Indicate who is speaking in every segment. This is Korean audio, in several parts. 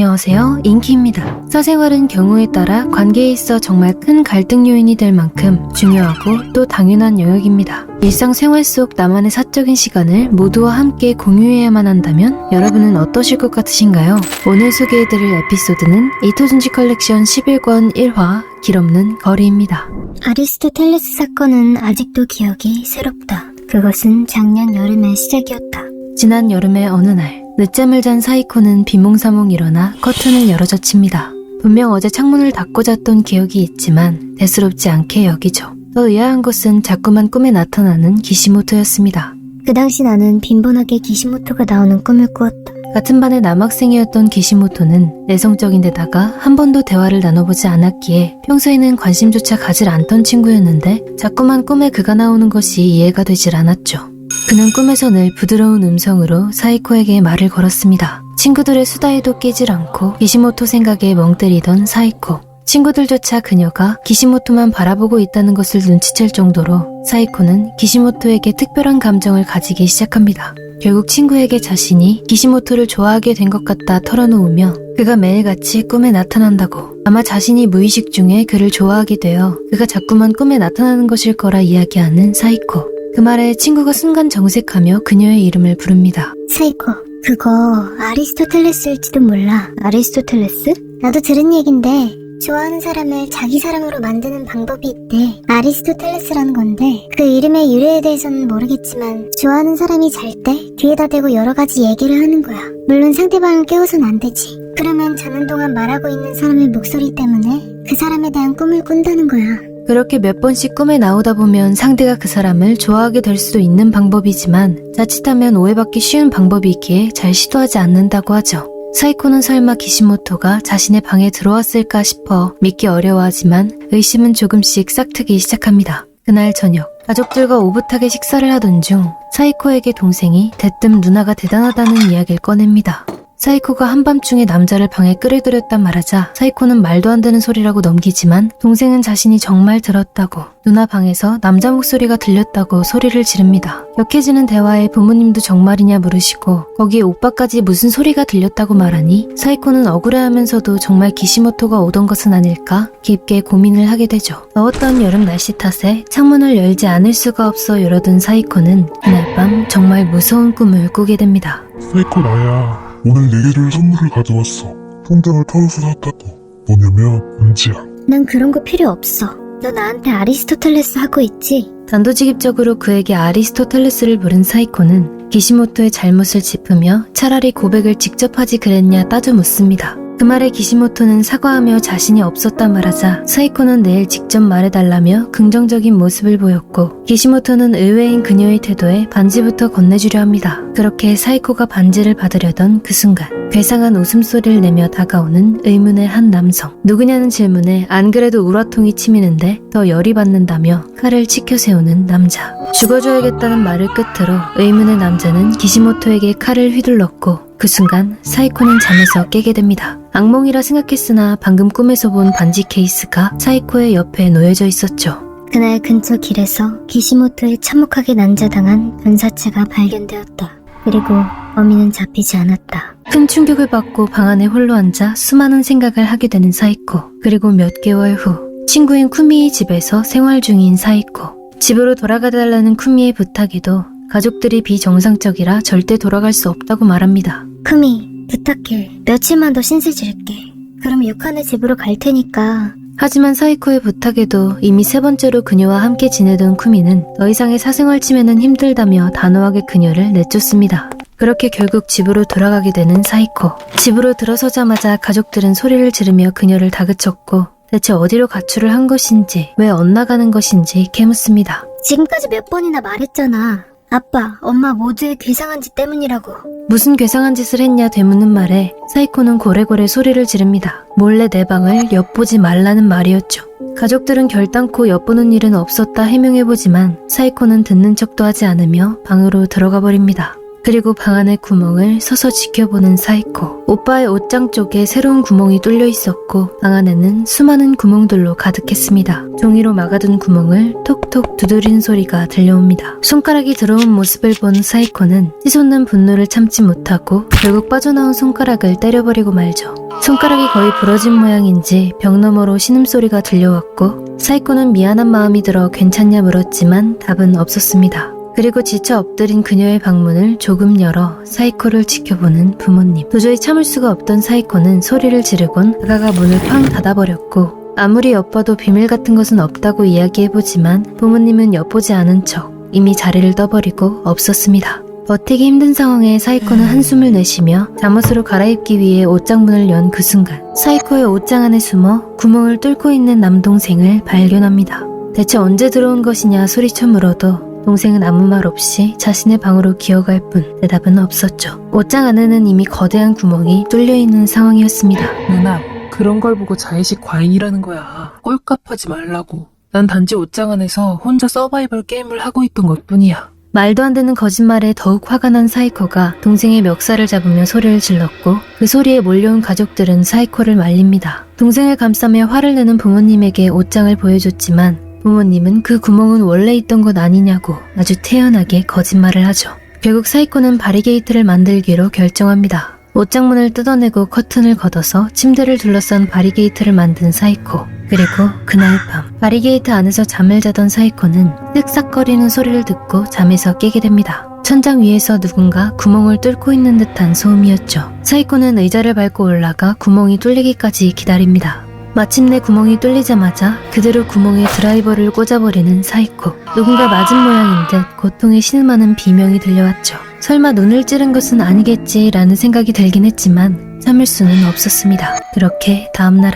Speaker 1: 안녕하세요, 인키입니다. 사생활은 경우에 따라 관계에 있어 정말 큰 갈등 요인이 될 만큼 중요하고 또 당연한 영역입니다. 일상생활 속 나만의 사적인 시간을 모두와 함께 공유해야만 한다면 여러분은 어떠실 것 같으신가요? 오늘 소개해드릴 에피소드는 이토준지 컬렉션 11권 1화 길없는 거리입니다.
Speaker 2: 아리스토텔레스 사건은 아직도 기억이 새롭다. 그것은 작년 여름의 시작이었다.
Speaker 1: 지난 여름의 어느 날 늦잠을 잔 사이코는 비몽사몽 일어나 커튼을 열어젖힙니다. 분명 어제 창문을 닫고 잤던 기억이 있지만 대수롭지 않게 여기죠. 더 의아한 것은 자꾸만 꿈에 나타나는 기시모토였습니다.
Speaker 2: 그 당시 나는 빈번하게 기시모토가 나오는 꿈을 꾸었다.
Speaker 1: 같은 반의 남학생이었던 기시모토는 내성적인데다가 한 번도 대화를 나눠보지 않았기에 평소에는 관심조차 가질 않던 친구였는데 자꾸만 꿈에 그가 나오는 것이 이해가 되질 않았죠. 그는 꿈에서 늘 부드러운 음성으로 사이코에게 말을 걸었습니다. 친구들의 수다에도 끼질 않고 기시모토 생각에 멍 때리던 사이코. 친구들조차 그녀가 기시모토만 바라보고 있다는 것을 눈치챌 정도로 사이코는 기시모토에게 특별한 감정을 가지기 시작합니다. 결국 친구에게 자신이 기시모토를 좋아하게 된 것 같다 털어놓으며 그가 매일같이 꿈에 나타난다고, 아마 자신이 무의식 중에 그를 좋아하게 되어 그가 자꾸만 꿈에 나타나는 것일 거라 이야기하는 사이코. 그 말에 친구가 순간 정색하며 그녀의 이름을 부릅니다.
Speaker 2: 사이코, 그거 아리스토텔레스일지도 몰라. 아리스토텔레스? 나도 들은 얘긴데 좋아하는 사람을 자기 사람으로 만드는 방법이 있대. 아리스토텔레스라는 건데 그 이름의 유래에 대해서는 모르겠지만 좋아하는 사람이 잘 때 뒤에다 대고 여러 가지 얘기를 하는 거야. 물론 상대방을 깨워선 안 되지. 그러면 자는 동안 말하고 있는 사람의 목소리 때문에 그 사람에 대한 꿈을 꾼다는 거야.
Speaker 1: 그렇게 몇 번씩 꿈에 나오다 보면 상대가 그 사람을 좋아하게 될 수도 있는 방법이지만 자칫하면 오해받기 쉬운 방법이기에 잘 시도하지 않는다고 하죠. 사이코는 설마 기시모토가 자신의 방에 들어왔을까 싶어 믿기 어려워하지만 의심은 조금씩 싹트기 시작합니다. 그날 저녁, 가족들과 오붓하게 식사를 하던 중 사이코에게 동생이 대뜸 누나가 대단하다는 이야기를 꺼냅니다. 사이코가 한밤중에 남자를 방에 끌어들였단 말하자 사이코는 말도 안 되는 소리라고 넘기지만 동생은 자신이 정말 들었다고, 누나 방에서 남자 목소리가 들렸다고 소리를 지릅니다. 격해지는 대화에 부모님도 정말이냐 물으시고 거기에 오빠까지 무슨 소리가 들렸다고 말하니 사이코는 억울해하면서도 정말 기시모토가 오던 것은 아닐까 깊게 고민을 하게 되죠. 더웠던 여름 날씨 탓에 창문을 열지 않을 수가 없어 열어둔 사이코는 그날 밤 정말 무서운 꿈을 꾸게 됩니다.
Speaker 3: 사이코 나야. 오늘 4개를 선물을 가져왔어. 통장을 털어서 샀다고. 뭐냐면 은지야.
Speaker 2: 난 그런 거 필요 없어. 너 나한테 아리스토텔레스 하고 있지?
Speaker 1: 단도직입적으로 그에게 아리스토텔레스를 물은 사이코는 기시모토의 잘못을 짚으며 차라리 고백을 직접 하지 그랬냐 따져 묻습니다. 그 말에 기시모토는 사과하며 자신이 없었다 말하자 사이코는 내일 직접 말해달라며 긍정적인 모습을 보였고 기시모토는 의외인 그녀의 태도에 반지부터 건네주려 합니다. 그렇게 사이코가 반지를 받으려던 그 순간 괴상한 웃음소리를 내며 다가오는 의문의 한 남성. 누구냐는 질문에 안 그래도 우라통이 치미는데 더 열이 받는다며 칼을 치켜 세우는 남자. 죽어줘야겠다는 말을 끝으로 의문의 남자는 기시모토에게 칼을 휘둘렀고 그 순간 사이코는 잠에서 깨게 됩니다. 악몽이라 생각했으나 방금 꿈에서 본 반지 케이스가 사이코의 옆에 놓여져 있었죠.
Speaker 2: 그날 근처 길에서 기시모토에 참혹하게 난자당한 변사체가 발견되었다. 그리고 범인은 잡히지 않았다.
Speaker 1: 큰 충격을 받고 방 안에 홀로 앉아 수많은 생각을 하게 되는 사이코. 그리고 몇 개월 후 친구인 쿠미의 집에서 생활 중인 사이코. 집으로 돌아가달라는 쿠미의 부탁에도 가족들이 비정상적이라 절대 돌아갈 수 없다고 말합니다.
Speaker 2: 쿠미, 부탁해. 며칠만 더 신세 지를게. 그럼 유카네 집으로 갈 테니까.
Speaker 1: 하지만 사이코의 부탁에도 이미 3번째로 그녀와 함께 지내던 쿠미는 더 이상의 사생활 침해는 힘들다며 단호하게 그녀를 내쫓습니다. 그렇게 결국 집으로 돌아가게 되는 사이코. 집으로 들어서자마자 가족들은 소리를 지르며 그녀를 다그쳤고 대체 어디로 가출을 한 것인지 왜 엇나가는 것인지 캐묻습니다.
Speaker 2: 지금까지 몇 번이나 말했잖아. 아빠, 엄마 모두의 괴상한 짓 때문이라고.
Speaker 1: 무슨 괴상한 짓을 했냐 되묻는 말에 사이코는 고래고래 소리를 지릅니다. 몰래 내 방을 엿보지 말라는 말이었죠. 가족들은 결단코 엿보는 일은 없었다 해명해보지만 사이코는 듣는 척도 하지 않으며 방으로 들어가 버립니다. 그리고 방 안의 구멍을 서서 지켜보는 사이코. 오빠의 옷장 쪽에 새로운 구멍이 뚫려 있었고 방 안에는 수많은 구멍들로 가득했습니다. 종이로 막아둔 구멍을 톡톡 두드린 소리가 들려옵니다. 손가락이 들어온 모습을 본 사이코는 치솟는 분노를 참지 못하고 결국 빠져나온 손가락을 때려버리고 말죠. 손가락이 거의 부러진 모양인지 벽 너머로 신음소리가 들려왔고 사이코는 미안한 마음이 들어 괜찮냐 물었지만 답은 없었습니다. 그리고 지쳐 엎드린 그녀의 방문을 조금 열어 사이코를 지켜보는 부모님. 도저히 참을 수가 없던 사이코는 소리를 지르곤 다가가 문을 쾅 닫아버렸고 아무리 엿봐도 비밀 같은 것은 없다고 이야기해보지만 부모님은 엿보지 않은 척 이미 자리를 떠버리고 없었습니다. 버티기 힘든 상황에 사이코는 한숨을 내쉬며 잠옷으로 갈아입기 위해 옷장문을 연 그 순간 사이코의 옷장 안에 숨어 구멍을 뚫고 있는 남동생을 발견합니다. 대체 언제 들어온 것이냐 소리쳐 물어도 동생은 아무 말 없이 자신의 방으로 기어갈 뿐 대답은 없었죠. 옷장 안에는 이미 거대한 구멍이 뚫려있는 상황이었습니다.
Speaker 4: 누나, 그런 걸 보고 자의식 과잉이라는 거야. 꼴값하지 말라고. 난 단지 옷장 안에서 혼자 서바이벌 게임을 하고 있던 것뿐이야.
Speaker 1: 말도 안 되는 거짓말에 더욱 화가 난 사이코가 동생의 멱살을 잡으며 소리를 질렀고 그 소리에 몰려온 가족들은 사이코를 말립니다. 동생을 감싸며 화를 내는 부모님에게 옷장을 보여줬지만 부모님은 그 구멍은 원래 있던 것 아니냐고 아주 태연하게 거짓말을 하죠. 결국 사이코는 바리게이트를 만들기로 결정합니다. 옷장문을 뜯어내고 커튼을 걷어서 침대를 둘러싼 바리게이트를 만든 사이코. 그리고 그날 밤 바리게이트 안에서 잠을 자던 사이코는 쓱싹거리는 소리를 듣고 잠에서 깨게 됩니다. 천장 위에서 누군가 구멍을 뚫고 있는 듯한 소음이었죠. 사이코는 의자를 밟고 올라가 구멍이 뚫리기까지 기다립니다. 마침내 구멍이 뚫리자마자 그대로 구멍에 드라이버를 꽂아버리는 사이코. 누군가 맞은 모양인 듯 고통에 신음하는 비명이 들려왔죠. 설마 눈을 찌른 것은 아니겠지라는 생각이 들긴 했지만 참을 수는 없었습니다. 그렇게 다음날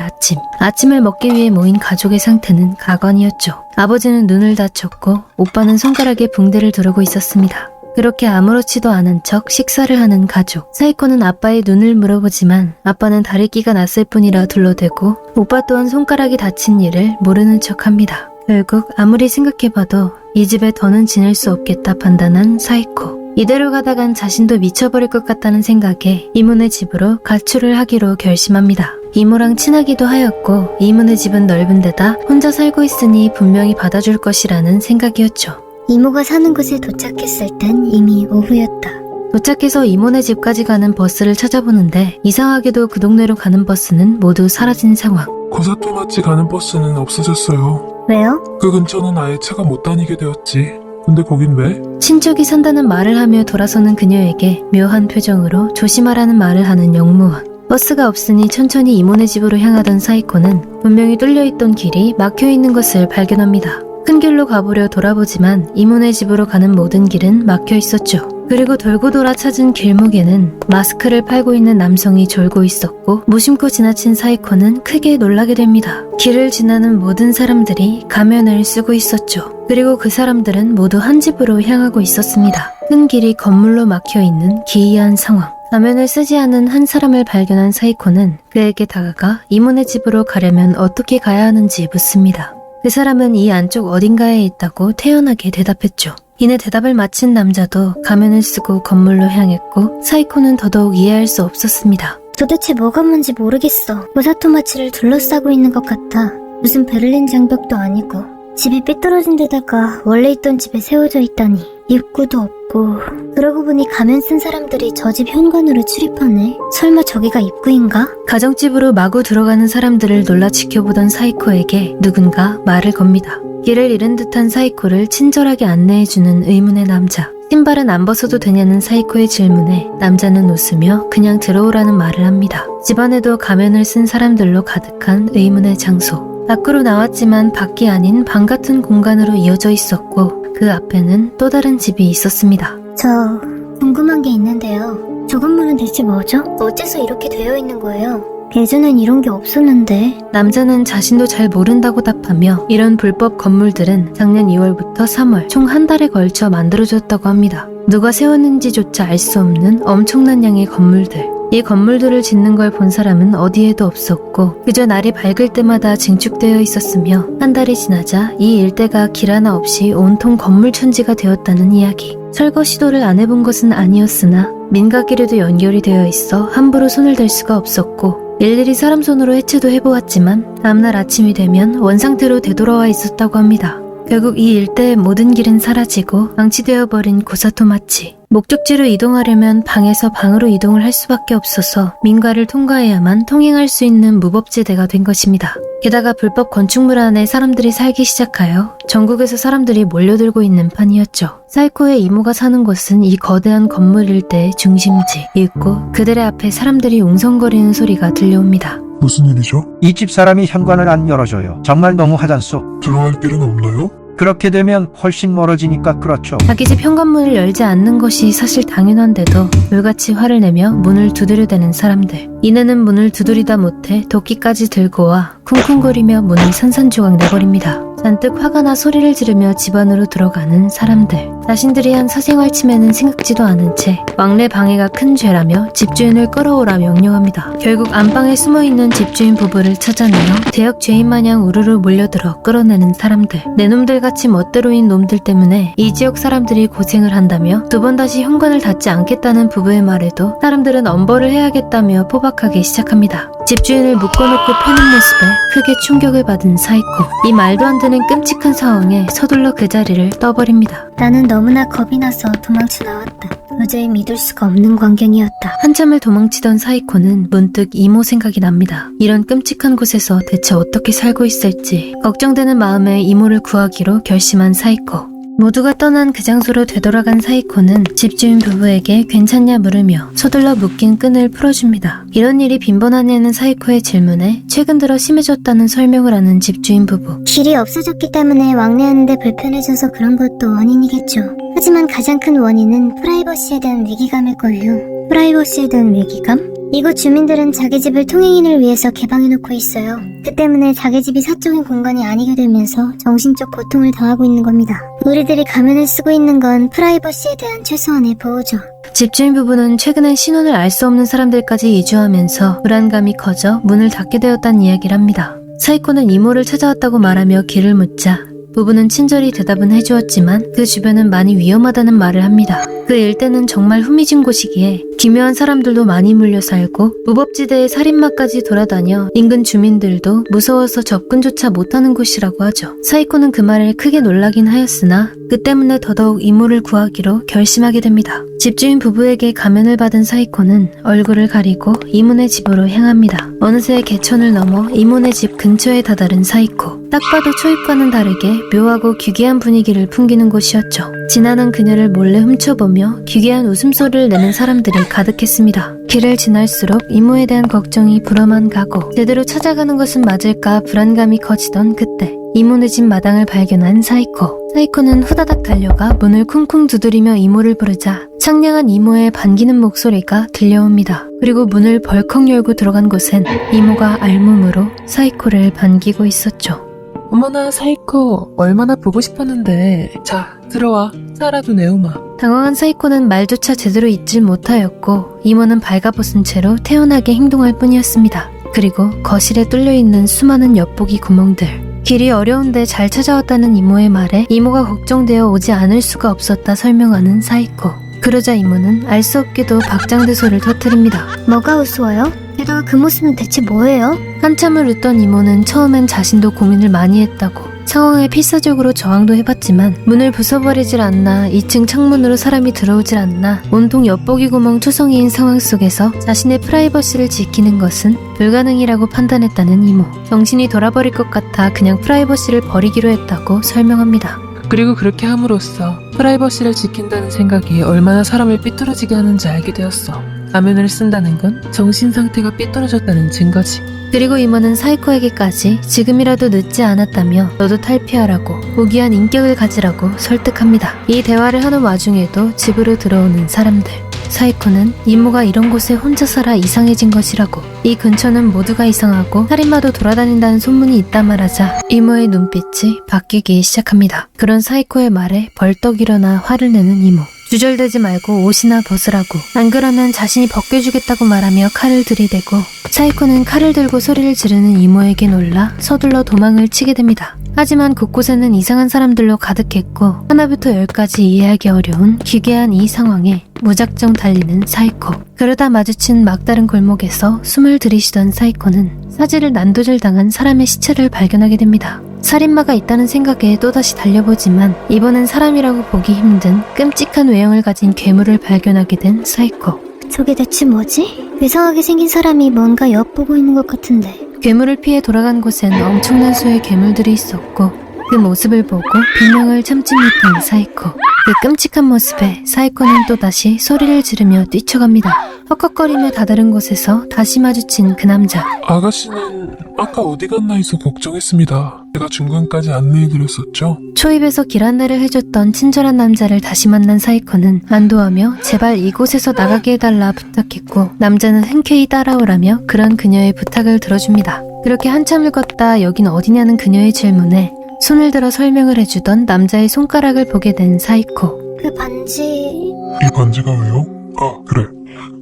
Speaker 1: 아침을 먹기 위해 모인 가족의 상태는 가관이었죠. 아버지는 눈을 다쳤고 오빠는 손가락에 붕대를 두르고 있었습니다. 그렇게 아무렇지도 않은 척 식사를 하는 가족. 사이코는 아빠의 눈을 물어보지만 아빠는 다리끼가 났을 뿐이라 둘러대고 오빠 또한 손가락이 다친 일을 모르는 척합니다. 결국 아무리 생각해봐도 이 집에 더는 지낼 수 없겠다 판단한 사이코. 이대로 가다간 자신도 미쳐버릴 것 같다는 생각에 이모네 집으로 가출을 하기로 결심합니다. 이모랑 친하기도 하였고 이모네 집은 넓은 데다 혼자 살고 있으니 분명히 받아줄 것이라는 생각이었죠.
Speaker 2: 이모가 사는 곳에 도착했을 땐 이미 오후였다.
Speaker 1: 도착해서 이모네 집까지 가는 버스를 찾아보는데 이상하게도 그 동네로 가는 버스는 모두 사라진 상황.
Speaker 3: 고사토마치 가는 버스는 없어졌어요.
Speaker 2: 왜요?
Speaker 3: 그 근처는 아예 차가 못 다니게 되었지. 근데 거긴 왜?
Speaker 1: 친족이 산다는 말을 하며 돌아서는 그녀에게 묘한 표정으로 조심하라는 말을 하는 영무원. 버스가 없으니 천천히 이모네 집으로 향하던 사이코는 분명히 뚫려있던 길이 막혀있는 것을 발견합니다. 큰 길로 가보려 돌아보지만 이모네 집으로 가는 모든 길은 막혀 있었죠. 그리고 돌고 돌아 찾은 길목에는 마스크를 팔고 있는 남성이 졸고 있었고 무심코 지나친 사이코는 크게 놀라게 됩니다. 길을 지나는 모든 사람들이 가면을 쓰고 있었죠. 그리고 그 사람들은 모두 한 집으로 향하고 있었습니다. 큰 길이 건물로 막혀 있는 기이한 상황. 가면을 쓰지 않은 한 사람을 발견한 사이코는 그에게 다가가 이모네 집으로 가려면 어떻게 가야 하는지 묻습니다. 그 사람은 이 안쪽 어딘가에 있다고 태연하게 대답했죠. 이내 대답을 마친 남자도 가면을 쓰고 건물로 향했고 사이코는 더더욱 이해할 수 없었습니다.
Speaker 2: 도대체 뭐가 뭔지 모르겠어. 고사토마치를 둘러싸고 있는 것 같아. 무슨 베를린 장벽도 아니고 집이 삐뚤어진 데다가 원래 있던 집에 세워져 있다니 입구도 없고 그러고 보니 가면 쓴 사람들이 저 집 현관으로 출입하네. 설마 저기가 입구인가?
Speaker 1: 가정집으로 마구 들어가는 사람들을 놀라 지켜보던 사이코에게 누군가 말을 겁니다. 길을 잃은 듯한 사이코를 친절하게 안내해주는 의문의 남자. 신발은 안 벗어도 되냐는 사이코의 질문에 남자는 웃으며 그냥 들어오라는 말을 합니다. 집안에도 가면을 쓴 사람들로 가득한 의문의 장소. 밖으로 나왔지만 밖이 아닌 방 같은 공간으로 이어져 있었고 그 앞에는 또 다른 집이 있었습니다.
Speaker 2: 저 궁금한 게 있는데요. 저 건물은 대체 뭐죠? 어째서 이렇게 되어 있는 거예요? 예전엔 이런 게 없었는데.
Speaker 1: 남자는 자신도 잘 모른다고 답하며 이런 불법 건물들은 작년 2월부터 3월 총 한 달에 걸쳐 만들어졌다고 합니다. 누가 세웠는지조차 알 수 없는 엄청난 양의 건물들. 이 건물들을 짓는 걸 본 사람은 어디에도 없었고 그저 날이 밝을 때마다 증축되어 있었으며 한 달이 지나자 이 일대가 길 하나 없이 온통 건물 천지가 되었다는 이야기. 철거 시도를 안 해본 것은 아니었으나 민가길에도 연결이 되어 있어 함부로 손을 댈 수가 없었고 일일이 사람 손으로 해체도 해보았지만 다음날 아침이 되면 원상태로 되돌아와 있었다고 합니다. 결국 이 일대의 모든 길은 사라지고 망치되어 버린 고사토마치. 목적지로 이동하려면 방에서 방으로 이동을 할 수밖에 없어서 민가를 통과해야만 통행할 수 있는 무법지대가 된 것입니다. 게다가 불법 건축물 안에 사람들이 살기 시작하여 전국에서 사람들이 몰려들고 있는 판이었죠. 사이코의 이모가 사는 곳은 이 거대한 건물 일대의 중심지였고 그들의 앞에 사람들이 웅성거리는 소리가 들려옵니다.
Speaker 3: 무슨 일이죠?
Speaker 5: 이 집 사람이 현관을 안 열어줘요. 정말 너무 하잖소.
Speaker 3: 들어갈 길은 없나요?
Speaker 5: 그렇게 되면 훨씬 멀어지니까 그렇죠.
Speaker 1: 자기 집 현관문을 열지 않는 것이 사실 당연한데도 불같이 화를 내며 문을 두드려대는 사람들. 이내는 문을 두드리다 못해 도끼까지 들고 와 쿵쿵거리며 문을 산산조각 내버립니다. 잔뜩 화가 나 소리를 지르며 집 안으로 들어가는 사람들. 자신들이 한 사생활 침해는 생각지도 않은 채 왕래 방해가 큰 죄라며 집주인을 끌어오라 명령합니다. 결국 안방에 숨어있는 집주인 부부를 찾아내어 대역 죄인 마냥 우르르 몰려들어 끌어내는 사람들. 내 놈들같이 멋대로인 놈들 때문에 이 지역 사람들이 고생을 한다며 두 번 다시 현관을 닫지 않겠다는 부부의 말에도 사람들은 엄벌을 해야겠다며 포박하기 시작합니다. 집주인을 묶어놓고 패는 모습에 크게 충격을 받은 사이코. 이 말도 안 되는 끔찍한 상황에 서둘러 그 자리를 떠버립니다.
Speaker 2: 나는 너무나 겁이 나서 도망쳐 나왔다. 도저히 믿을 수가 없는 광경이었다.
Speaker 1: 한참을 도망치던 사이코는 문득 이모 생각이 납니다. 이런 끔찍한 곳에서 대체 어떻게 살고 있을지 걱정되는 마음에 이모를 구하기로 결심한 사이코. 모두가 떠난 그 장소로 되돌아간 사이코는 집주인 부부에게 괜찮냐 물으며 서둘러 묶인 끈을 풀어줍니다. 이런 일이 빈번하냐는 사이코의 질문에 최근 들어 심해졌다는 설명을 하는 집주인 부부.
Speaker 2: 길이 없어졌기 때문에 왕래하는데 불편해져서 그런 것도 원인이겠죠. 하지만 가장 큰 원인은 프라이버시에 대한 위기감일걸요. 프라이버시에 대한 위기감? 이곳 주민들은 자기 집을 통행인을 위해서 개방해놓고 있어요. 그 때문에 자기 집이 사적인 공간이 아니게 되면서 정신적 고통을 당하고 있는 겁니다. 우리들이 가면을 쓰고 있는 건 프라이버시에 대한 최소한의 보호죠.
Speaker 1: 집주인 부부는 최근에 신원을 알 수 없는 사람들까지 이주하면서 불안감이 커져 문을 닫게 되었다는 이야기를 합니다. 사이코는 이모를 찾아왔다고 말하며 길을 묻자 부부는 친절히 대답은 해주었지만 그 주변은 많이 위험하다는 말을 합니다. 그 일대는 정말 후미진 곳이기에 기묘한 사람들도 많이 물려 살고 무법지대의 살인마까지 돌아다녀 인근 주민들도 무서워서 접근조차 못하는 곳이라고 하죠. 사이코는 그 말에 크게 놀라긴 하였으나 그 때문에 더더욱 이모를 구하기로 결심하게 됩니다. 집주인 부부에게 가면을 받은 사이코는 얼굴을 가리고 이모네 집으로 향합니다. 어느새 개천을 넘어 이모네 집 근처에 다다른 사이코. 딱 봐도 초입과는 다르게 묘하고 기괴한 분위기를 풍기는 곳이었죠. 지나는 그녀를 몰래 훔쳐보며 기괴한 웃음소리를 내는 사람들이 가득했습니다. 길을 지날수록 이모에 대한 걱정이 불어만 가고 제대로 찾아가는 것은 맞을까 불안감이 커지던 그때 이모네 집 마당을 발견한 사이코. 사이코는 후다닥 달려가 문을 쿵쿵 두드리며 이모를 부르자 상냥한 이모의 반기는 목소리가 들려옵니다. 그리고 문을 벌컥 열고 들어간 곳엔 이모가 알몸으로 사이코를 반기고 있었죠.
Speaker 4: 어머나 사이코 얼마나 보고 싶었는데. 자 들어와 살아도 내오마.
Speaker 1: 당황한 사이코는 말조차 제대로 잊질 못하였고 이모는 발가벗은 채로 태연하게 행동할 뿐이었습니다. 그리고 거실에 뚫려있는 수많은 엿보기 구멍들. 길이 어려운데 잘 찾아왔다는 이모의 말에 이모가 걱정되어 오지 않을 수가 없었다 설명하는 사이코. 그러자 이모는 알 수 없게도 박장대소를 터뜨립니다.
Speaker 2: 뭐가 우스워요? 게다가 그 모습은 대체 뭐예요?
Speaker 1: 한참을 웃던 이모는 처음엔 자신도 고민을 많이 했다고 상황에 필사적으로 저항도 해봤지만 문을 부숴버리질 않나 2층 창문으로 사람이 들어오질 않나 온통 엿보기 구멍 투성이인 상황 속에서 자신의 프라이버시를 지키는 것은 불가능이라고 판단했다는 이모. 정신이 돌아버릴 것 같아 그냥 프라이버시를 버리기로 했다고 설명합니다.
Speaker 4: 그리고 그렇게 함으로써 프라이버시를 지킨다는 생각이 얼마나 사람을 삐뚤어지게 하는지 알게 되었어. 가면을 쓴다는 건 정신 상태가 삐뚤어졌다는 증거지.
Speaker 1: 그리고 이모는 사이코에게까지 지금이라도 늦지 않았다며 너도 탈피하라고 고귀한 인격을 가지라고 설득합니다. 이 대화를 하는 와중에도 집으로 들어오는 사람들. 사이코는 이모가 이런 곳에 혼자 살아 이상해진 것이라고, 이 근처는 모두가 이상하고 살인마도 돌아다닌다는 소문이 있다 말하자 이모의 눈빛이 바뀌기 시작합니다. 그런 사이코의 말에 벌떡 일어나 화를 내는 이모. 주절되지 말고 옷이나 벗으라고, 안 그러면 자신이 벗겨주겠다고 말하며 칼을 들이대고 사이코는 칼을 들고 소리를 지르는 이모에게 놀라 서둘러 도망을 치게 됩니다. 하지만 곳곳에는 이상한 사람들로 가득했고 하나부터 열까지 이해하기 어려운 기괴한 이 상황에 무작정 달리는 사이코. 그러다 마주친 막다른 골목에서 숨을 들이쉬던 사이코는 사지를 난도질 당한 사람의 시체를 발견하게 됩니다. 살인마가 있다는 생각에 또다시 달려보지만 이번엔 사람이라고 보기 힘든 끔찍한 외형을 가진 괴물을 발견하게 된 사이코.
Speaker 2: 저게 대체 뭐지? 이상하게 생긴 사람이 뭔가 엿보고 있는 것 같은데.
Speaker 1: 괴물을 피해 돌아간 곳엔 엄청난 수의 괴물들이 있었고 그 모습을 보고 비명을 참지 못한 사이코. 그 끔찍한 모습에 사이코는 또다시 소리를 지르며 뛰쳐갑니다. 헉헉거리며 다다른 곳에서 다시 마주친 그 남자.
Speaker 3: 아가씨는 아까 어디 갔나 해서 걱정했습니다. 제가 중간까지 안내해드렸었죠?
Speaker 1: 초입에서 길 안내를 해줬던 친절한 남자를 다시 만난 사이코는 안도하며 제발 이곳에서 나가게 해달라 부탁했고 남자는 흔쾌히 따라오라며 그런 그녀의 부탁을 들어줍니다. 그렇게 한참을 걷다 여긴 어디냐는 그녀의 질문에 손을 들어 설명을 해주던 남자의 손가락을 보게 된 사이코.
Speaker 2: 그 반지...
Speaker 3: 이 반지가 왜요? 아, 그래.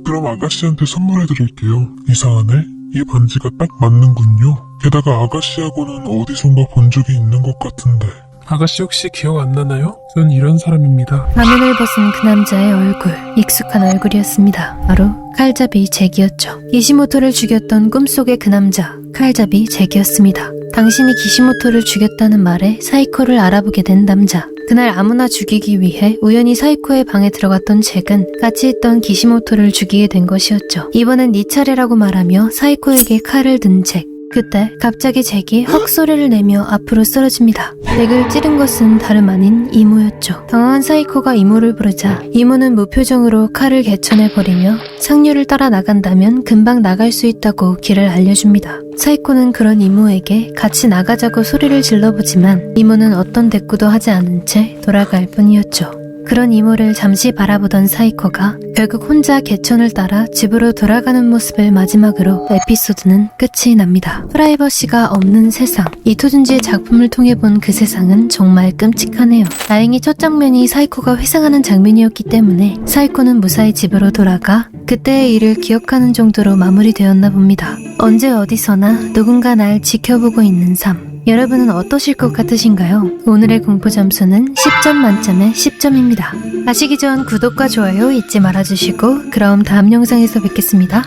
Speaker 3: 그럼 아가씨한테 선물해드릴게요. 이상하네. 이 반지가 딱 맞는군요. 게다가 아가씨하고는 어디선가 본 적이 있는 것 같은데. 아가씨 혹시 기억 안 나나요? 전 이런 사람입니다.
Speaker 1: 가면을 벗은 그 남자의 얼굴, 익숙한 얼굴이었습니다. 바로 칼잡이 잭이었죠. 기시모토를 죽였던 꿈속의 그 남자, 칼잡이 잭이었습니다. 당신이 기시모토를 죽였다는 말에 사이코를 알아보게 된 남자. 그날 아무나 죽이기 위해 우연히 사이코의 방에 들어갔던 잭은 같이 있던 기시모토를 죽이게 된 것이었죠. 이번엔 네 차례라고 말하며 사이코에게 칼을 든 잭. 그때 갑자기 잭이 헉 소리를 내며 앞으로 쓰러집니다. 잭을 찌른 것은 다름 아닌 이모였죠. 당황한 사이코가 이모를 부르자 이모는 무표정으로 칼을 개천해버리며 상류를 따라 나간다면 금방 나갈 수 있다고 길을 알려줍니다. 사이코는 그런 이모에게 같이 나가자고 소리를 질러보지만 이모는 어떤 대꾸도 하지 않은 채 돌아갈 뿐이었죠. 그런 이모를 잠시 바라보던 사이코가 결국 혼자 개천을 따라 집으로 돌아가는 모습을 마지막으로 에피소드는 끝이 납니다. 프라이버시가 없는 세상. 이토준지의 작품을 통해 본 그 세상은 정말 끔찍하네요. 다행히 첫 장면이 사이코가 회상하는 장면이었기 때문에 사이코는 무사히 집으로 돌아가 그때의 일을 기억하는 정도로 마무리되었나 봅니다. 언제 어디서나 누군가 날 지켜보고 있는 삶. 여러분은 어떠실 것 같으신가요? 오늘의 공포 점수는 10점 만점에 10점입니다. 가시기 전 구독과 좋아요 잊지 말아주시고 그럼 다음 영상에서 뵙겠습니다.